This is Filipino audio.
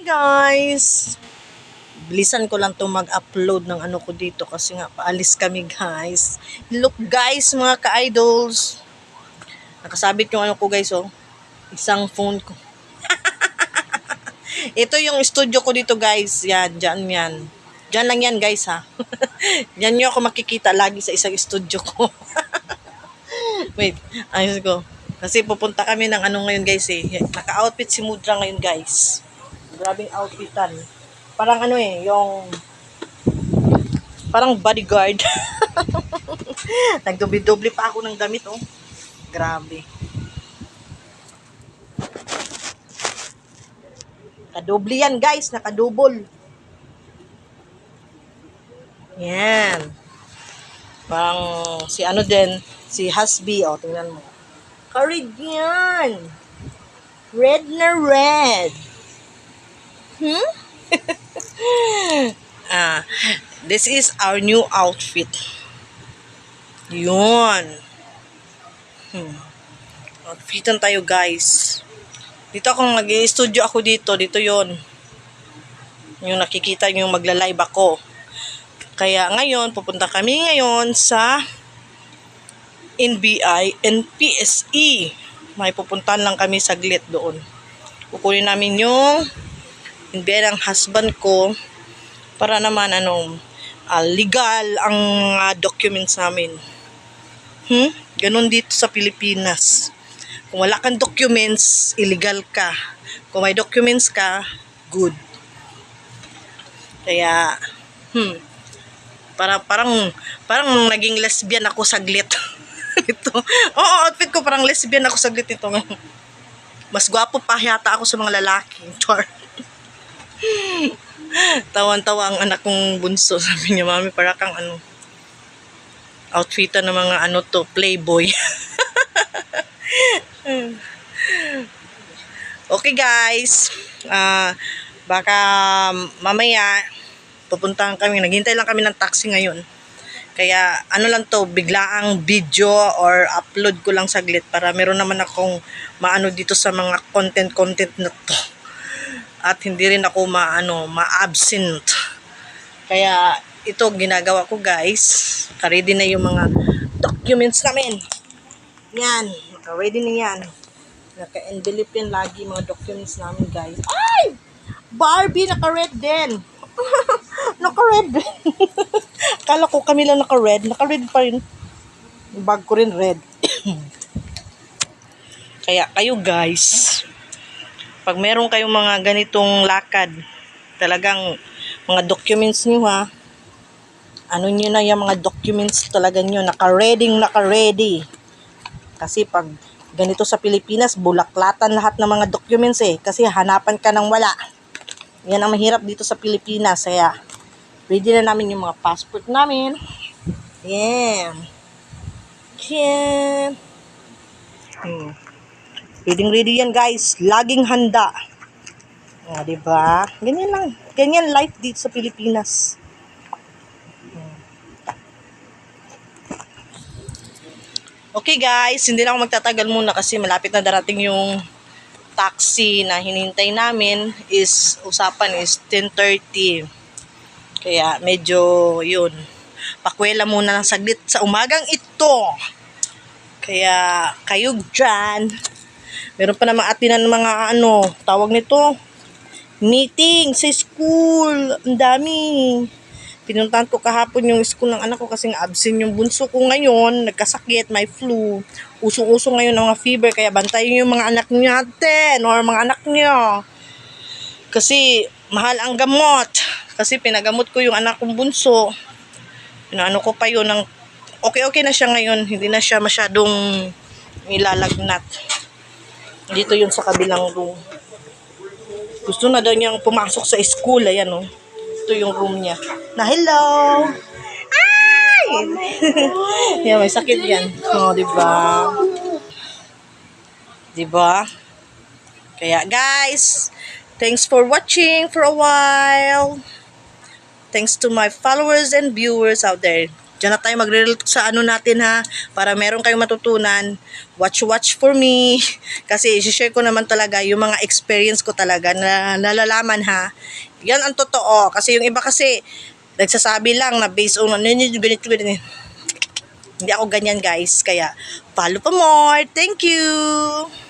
guys! Bilisan ko lang to mag-upload ng ano ko dito kasi nga paalis kami guys. Look guys mga ka-idols. Nakasabit yung ano ko guys oh. Isang phone ko. Ito yung studio ko dito guys. Yan, dyan yan. Dyan lang yan guys ha. Yan nyo ako makikita lagi sa isang studio ko. Wait, ayos ko. Kasi pupunta kami ng ano ngayon guys eh. Naka-outfit si Mudra ngayon guys. Grabing outfitan. Parang ano eh, yung parang bodyguard. Nagdoble-doble pa ako ng damit oh. Grabe. Kadoble yan guys, nakadouble. Yan. Parang si ano din, si Hasbi oh, tingnan mo. Ka-red yan. Red na red. This is our new outfit. Yun. Outfitan tayo guys. Dito ako mag-i-studio ako dito. Dito yon. Yung nakikita nyo yung magla-live ako. Kaya ngayon, pupunta kami ngayon sa NBI and PSE. May pupuntahan lang kami saglit doon. Kukunin namin yung NBI ng husband ko para naman legal ang documents namin. Ganun dito sa Pilipinas. Kung wala kang documents, illegal ka. Kung may documents ka, good. Kaya, parang naging lesbian ako saglit. Ito. Oo, outfit ko parang lesbian ako saglit ito. Mas gwapo pa yata ako sa mga lalaki. Char. Tawan-tawa ang anak kong bunso. Sabi niya, mami, para kang outfitan ng mga playboy. Okay guys, baka mamaya pupuntahan kami, naghintay lang kami ng taxi ngayon. Kaya lang to, biglaang video or upload ko lang saglit para meron naman akong maano dito sa mga content na to. At hindi rin ako ma-absent. Kaya ito ginagawa ko guys. Ready na yung mga documents namin. Yan, ready na yan. Naka-envelope yan lagi mga documents namin guys. Ay! Barbie, naka-red din. Naka-red din. Akala ko kami lang naka-red. Naka-red pa rin. Yung bag ko rin red. Kaya kayo guys, pag meron kayong mga ganitong lakad, talagang mga documents nyo ha, nyo na yung mga documents talaga nyo, naka-ready. Kasi pag ganito sa Pilipinas, bulaklatan lahat ng mga documents eh. Kasi hanapan ka ng wala. Yan ang mahirap dito sa Pilipinas. Kaya, ready na namin yung mga passport namin. Yan. Yan. Ready yan guys. Laging handa. Diba? Ganyan lang. Ganyan life dito sa Pilipinas. Okay guys, hindi na ako magtatagal muna kasi malapit na darating yung taxi na hinintay namin. Usapan is 10:30. Kaya medyo yun. Pakwela muna ng saglit sa umagang ito. Kaya kayo dyan. Meron pa namang atinan ng mga tawag nito. Meeting sa school. Ang dami. Pinuntahan ko kahapon yung school ng anak ko kasi absent yung bunso ko ngayon. Nagkasakit, may flu. Usong-usong ngayon ng mga fever. Kaya bantayin yung mga anak natin or mga anak niyo. Kasi mahal ang gamot. Kasi pinagamot ko yung anak kong bunso. Pinaano ko pa yun ng okay na siya ngayon. Hindi na siya masyadong nilalagnat. Dito yun sa kabilang room. Gusto na daw niyang pumasok sa school. Ayan o. Ito yung room niya. Na hello! Ay! Yan, may sakit yan. Diba? Diba? Kaya guys, thanks for watching for a while. Thanks to my followers and viewers out there. Diyan na tayo magre-relate sa ano natin ha, para meron kayong matutunan. Watch for me. Kasi i-share ko naman talaga yung mga experience ko talaga na nalalaman ha. Yan ang totoo. Kasi yung iba kasi, nagsasabi lang na based on ganito. Hindi ako ganyan guys. Kaya, follow pa more. Thank you!